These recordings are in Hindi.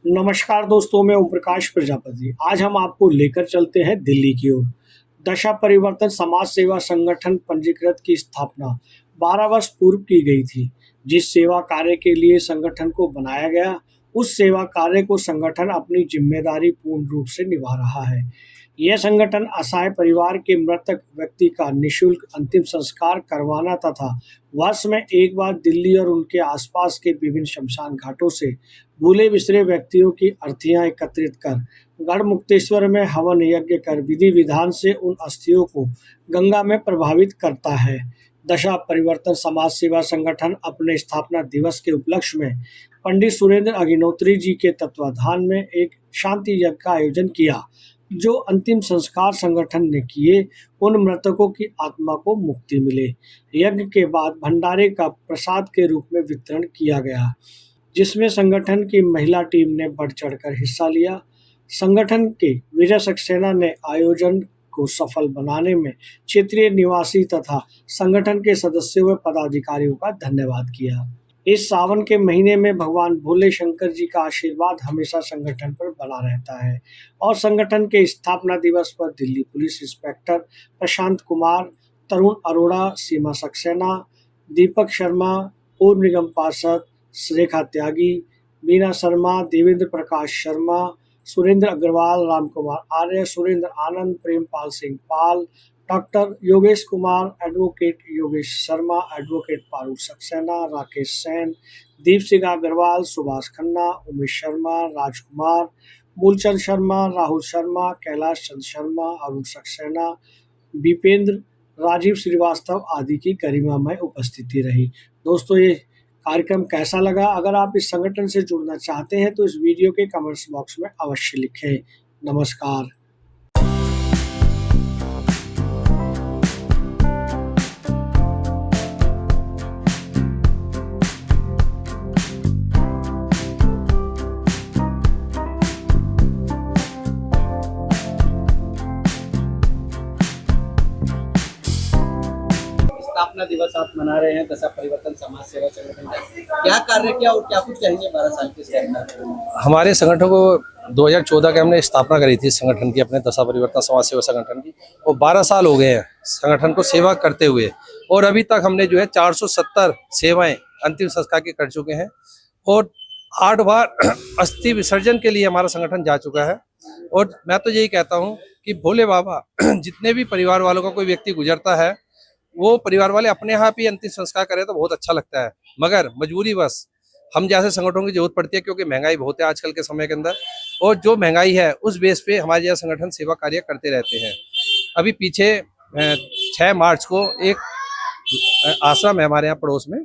नमस्कार दोस्तों, मैं ओम प्रकाश प्रजापति। आज हम आपको लेकर चलते हैं दिल्ली की ओर। दशा परिवर्तन समाज सेवा संगठन पंजीकृत की स्थापना 12 वर्ष पूर्व की गई थी। जिस सेवा कार्य के लिए संगठन को बनाया गया, उस सेवा कार्य को संगठन अपनी जिम्मेदारी पूर्ण रूप से निभा रहा है। यह संगठन असहाय परिवार के मृतक व्यक्ति का निःशुल्क अंतिम संस्कार करवाना तथा वर्ष में एक बार दिल्ली और उनके आसपास के विभिन्न शमशान घाटों से भूले बिसरे व्यक्तियों की अर्थियां एकत्रित कर गढ़मुक्तेश्वर में हवन यज्ञ कर विधि विधान से उन अस्थियों को गंगा में प्रभावित करता है। दशा परिवर्तन समाज सेवा संगठन अपने स्थापना दिवस के उपलक्ष्य में पंडित सुरेंद्र अग्निहोत्री जी के तत्वाधान में एक शांति यज्ञ का आयोजन किया। जो अंतिम संस्कार संगठन ने किए, उन मृतकों की आत्मा को मुक्ति मिले। यज्ञ के बाद भंडारे का प्रसाद के रूप में वितरण किया गया, जिसमें संगठन की महिला टीम ने बढ़ चढ़कर हिस्सा लिया। संगठन के विजय सक्सेना ने आयोजन को सफल बनाने में क्षेत्रीय निवासी तथा संगठन के सदस्यों व पदाधिकारियों का धन्यवाद किया। इस सावन के महीने में भगवान भोले शंकर जी का आशीर्वाद हमेशा संगठन पर बना रहता है और संगठन के स्थापना दिवस पर दिल्ली पुलिस इंस्पेक्टर प्रशांत कुमार, तरुण अरोड़ा, सीमा सक्सेना, दीपक शर्मा, पूर्व निगम पार्षद Rekha Tyagi, Meena Sharma, Devendra Prakash Sharma, Surendra Agarwal, Ramkumar Arya, Surendra Anand, Prempal Singh Pal, doctor Yogesh Kumar, advocate Yogesh Sharma, advocate Paru Saxena, Rakesh Sain, Deep Singh Agarwal, Subhash Khanna, Umesh Sharma, Rajkumar, Moolchand Sharma, Rahul Sharma, Kailash Chand Sharma, Arun Saxena, Dipendra, Rajeev Srivastava आदि की गरिमामय उपस्थिति रही। दोस्तों, ये कार्यक्रम कैसा लगा? अगर आप इस संगठन से जुड़ना चाहते हैं तो इस वीडियो के कमेंट्स बॉक्स में अवश्य लिखें। नमस्कार। स्थापना दिवस आप मना रहे हैं दशा परिवर्तन समाज सेवा संगठन का, क्या कार्य किया और क्या कुछ कहेंगे 12 साल के इसके अंदर? हमारे संगठन को 2014 के हमने स्थापना करी थी संगठन की, अपने दशा परिवर्तन समाज सेवा संगठन की, और 12 साल हो गए हैं संगठन को सेवा करते हुए। और अभी तक हमने जो है 470 सेवाएं अंतिम संस्कार की कर चुके हैं और 8 बार अस्थि विसर्जन के लिए हमारा संगठन जा चुका है। और मैं तो यही कहता हूँ कि भोले बाबा जितने भी परिवार वालों का कोई व्यक्ति गुजरता है, वो परिवार वाले अपने आप ही अंतिम संस्कार करें तो बहुत अच्छा लगता है, मगर मजबूरी बस हम जैसे संगठनों की जरूरत पड़ती है, क्योंकि महंगाई बहुत है आजकल के समय के अंदर, और जो महंगाई है उस बेस पे हमारे जैसे संगठन सेवा कार्य करते रहते हैं। अभी पीछे 6 मार्च को एक आश्रम है हमारे यहाँ पड़ोस में,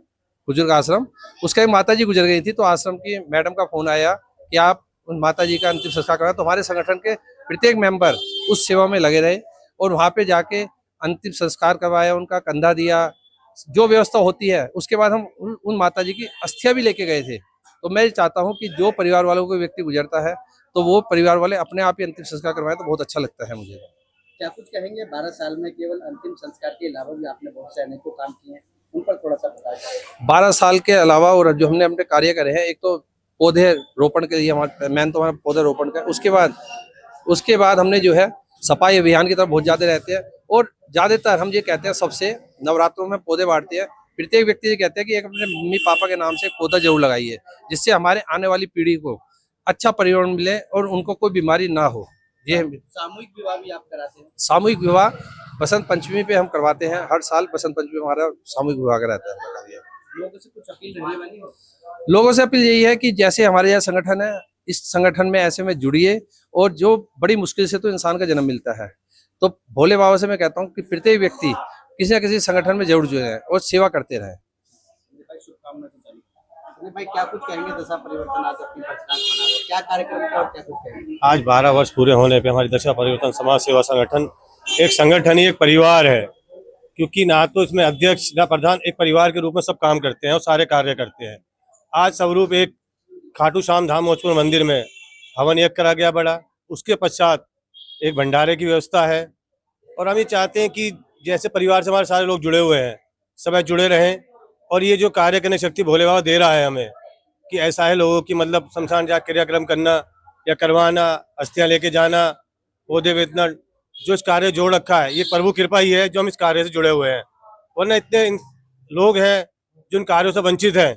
बुजुर्ग आश्रम, उसका एक माता जी गुजर गई थी, तो आश्रम की मैडम का फोन आया कि आप उन माता जी का अंतिम संस्कार करा। तो हमारे संगठन के प्रत्येक मेंबर उस सेवा में लगे रहे और वहाँ पे जाके अंतिम संस्कार करवाया, उनका कंधा दिया, जो व्यवस्था होती है। उसके बाद हम उन माता जी की अस्थियां भी लेके गए थे। तो मैं चाहता हूं कि जो परिवार वालों को व्यक्ति गुजरता है तो वो परिवार वाले अपने आप ही अंतिम संस्कार करवाएं तो बहुत अच्छा लगता है मुझे। क्या कुछ कहेंगे? 12 साल में केवल अंतिम संस्कार के अलावा भी आपने बहुत से अनेकों काम किए हैं, उन पर थोड़ा सा बताइए। 12 साल के अलावा और जो हमने अपने कार्य करे हैं, एक तो पौधे रोपण के लिए हमारा मेन तो हमारा पौधे रोपण का, उसके बाद हमने जो है सफाई अभियान की तरफ बहुत ज्यादा रहते हैं। और ज्यादातर हम ये कहते हैं, सबसे नवरात्रों में पौधे बांटते हैं, प्रत्येक व्यक्ति ये कहते हैं कि एक अपने मम्मी पापा के नाम से एक पौधा जरूर लगाइए, जिससे हमारे आने वाली पीढ़ी को अच्छा पर्यावरण मिले और उनको कोई बीमारी ना हो। ये सामूहिक विवाह भी आप कराते हैं? सामूहिक विवाह बसंत पंचमी पे हम करवाते हैं, हर साल बसंत पंचमी हमारा सामूहिक विवाह का रहता है। लोगों से कुछ अपील रहने वाली है? लोगों से अपील यही है कि जैसे हमारे यहाँ संगठन है, इस संगठन में ऐसे में जुड़िए, और जो बड़ी मुश्किल से तो इंसान का जन्म मिलता है, तो भोले बाबा से मैं कहता हूँ कि प्रत्येक व्यक्ति किसी न किसी संगठन में जरूर जुड़े और सेवा करते रहें। भाई क्या कुछ कहेंगे? दशा परिवर्तन आज अपनी वर्षगांठ मना रहे हैं, क्या कार्यक्रम था और क्या कुछ कहेंगे? आज 12 वर्ष पूरे होने पे हमारी दशा परिवर्तन समाज सेवा संगठन एक संगठन ही एक परिवार है, क्योंकि ना तो इसमें अध्यक्ष ना प्रधान, एक परिवार के रूप में सब काम करते हैं और सारे कार्य करते हैं। आज स्वरूप एक खाटू श्याम धाम मौजपुर मंदिर में हवन यज्ञ करा गया बड़ा, उसके पश्चात एक भंडारे की व्यवस्था है। और हम ये चाहते हैं कि जैसे परिवार से हमारे सारे लोग जुड़े हुए हैं, सब जुड़े रहें, और ये जो कार्य करने शक्ति भोले बाबा दे रहा है हमें, कि ऐसा है लोगों की मतलब शमशान जा क्रियाक्रम करना या करवाना, अस्थियां लेके जाना, पौधे बेचना, जो इस कार्य जोड़ रखा है, ये प्रभु कृपा ही है जो हम इस कार्य से जुड़े हुए हैं। वरना इतने लोग हैं जो इन कार्यों से वंचित हैं।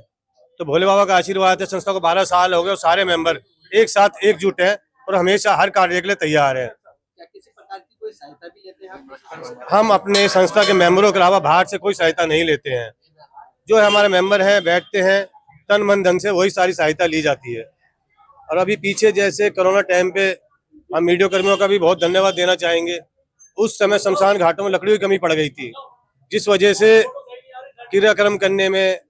तो भोले बाबा का आशीर्वाद है, संस्था को 12 साल हो गए और सारे मेंबर एक साथ एकजुट हैं और हमेशा हर कार्य के लिए तैयार हैं। क्या किसी प्रकार की कोई सहायता भी लेते हैं आप? हम अपने संस्था के मेंबरों के अलावा बाहर से कोई सहायता नहीं लेते हैं। जो हमारे मेंबर हैं बैठते हैं, तन मन धन से वही सारी सहायता ली जाती है। और अभी पीछे जैसे कोरोना टाइम पे हम मीडिया कर्मियों का भी बहुत धन्यवाद देना चाहेंगे। उस समय शमशान घाटों में लकड़ी की कमी पड़ गई थी, जिस वजह से क्रियाक्रम करने में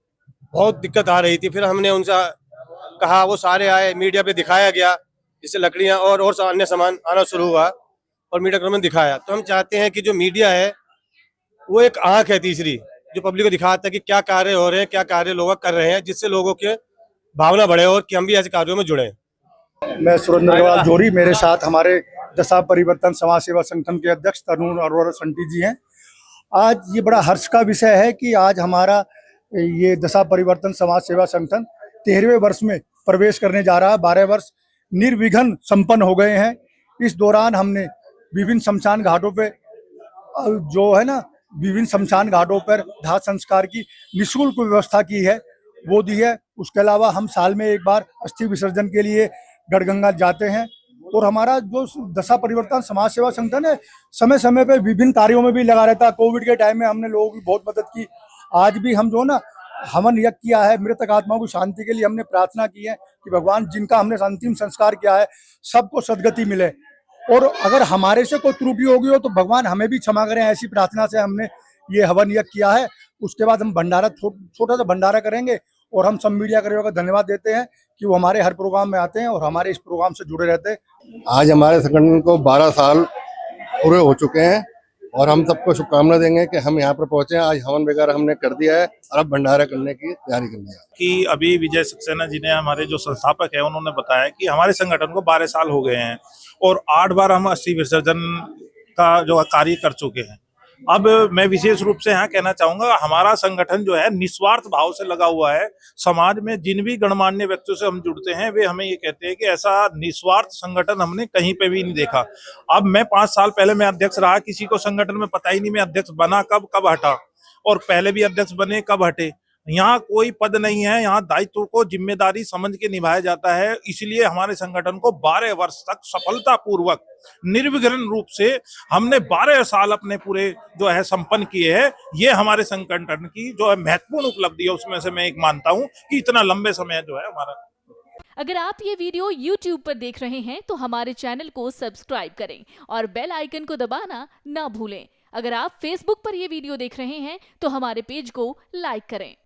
बहुत दिक्कत आ रही थी। फिर हमने उनसे कहा, वो सारे आए, मीडिया पे दिखाया गया, जिससे लकड़ियां और अन्य सामान आना शुरू हुआ और मीडिया कर्मियों ने दिखाया। तो हम चाहते हैं कि जो मीडिया है वो एक आंख है तीसरी, जो पब्लिक को दिखाता है कि क्या कार्य हो रहे हैं, क्या कार्य लोग कर रहे हैं, जिससे लोगों के भावना बढ़े और कि हम भी ऐसे कार्यों में जुड़े। मैं सुरेंद्र अग्रवाल जोरी, मेरे साथ हमारे दशा परिवर्तन समाज सेवा संगठन के अध्यक्ष तरुण अरोड़ा संटी जी हैं। आज ये बड़ा हर्ष का विषय है कि आज हमारा ये दशा परिवर्तन समाज सेवा संगठन 13वें वर्ष में प्रवेश करने जा रहा है। 12 वर्ष निर्विघ्न संपन्न हो गए हैं। इस दौरान हमने विभिन्न शमशान घाटों पे जो है ना, विभिन्न शमशान घाटों पर दाह संस्कार की निःशुल्क व्यवस्था की है, वो दी है। उसके अलावा हम साल में एक बार अस्थि विसर्जन के लिए गढ़गंगा जाते हैं। और हमारा जो दशा परिवर्तन समाज सेवा संगठन है, समय समय पे विभिन्न कार्यों में भी लगा रहता है। कोविड के टाइम में हमने लोगों की बहुत मदद की। आज भी हम जो ना हवन यज्ञ किया है, मृतक आत्माओं की शांति के लिए हमने प्रार्थना की है कि भगवान जिनका हमने अंतिम संस्कार किया है सबको सदगति मिले। और अगर हमारे से कोई त्रुटि होगी हो तो भगवान हमें भी क्षमा करें, ऐसी प्रार्थना से हमने ये हवन यज्ञ किया है। उसके बाद हम भंडारा, छोटा सा भंडारा करेंगे। और हम सब मीडिया कर्मियों का धन्यवाद देते हैं कि वो हमारे हर प्रोग्राम में आते हैं और हमारे इस प्रोग्राम से जुड़े रहते हैं। आज हमारे संगठन को 12 साल पूरे हो चुके हैं और हम सबको शुभकामना देंगे कि हम यहाँ पर पहुंचे। आज हवन वगैरह हमने कर दिया है और अब भंडारा करने की तैयारी करनी है। कि अभी विजय सक्सेना जी ने, हमारे जो संस्थापक है, उन्होंने बताया कि हमारे संगठन को 12 साल हो गए हैं और 8 बार हम अस्थि विसर्जन का जो कार्य कर चुके हैं। अब मैं विशेष रूप से यहाँ कहना चाहूंगा, हमारा संगठन जो है निस्वार्थ भाव से लगा हुआ है। समाज में जिन भी गणमान्य व्यक्तियों से हम जुड़ते हैं, वे हमें ये कहते हैं कि ऐसा निस्वार्थ संगठन हमने कहीं पे भी नहीं देखा। अब मैं 5 साल पहले मैं अध्यक्ष रहा, किसी को संगठन में पता ही नहीं मैं अध्यक्ष बना कब हटा, और पहले भी अध्यक्ष बने कब हटे। यहाँ कोई पद नहीं है, यहाँ दायित्व को जिम्मेदारी समझ के निभाया जाता है। इसलिए हमारे संगठन को 12 वर्ष तक सफलतापूर्वक निर्विघ्न रूप से हमने 12 साल अपने पूरे जो है संपन्न किए हैं। ये हमारे संगठन की जो है महत्वपूर्ण उपलब्धि है, उसमें से मैं एक मानता हूँ कि इतना लंबे समय जो है हमारा। अगर आप ये वीडियो YouTube पर देख रहे हैं तो हमारे चैनल को सब्सक्राइब करें और बेल आइकन को दबाना ना भूलें। अगर आप Facebook पर ये वीडियो देख रहे हैं तो हमारे पेज को लाइक करें।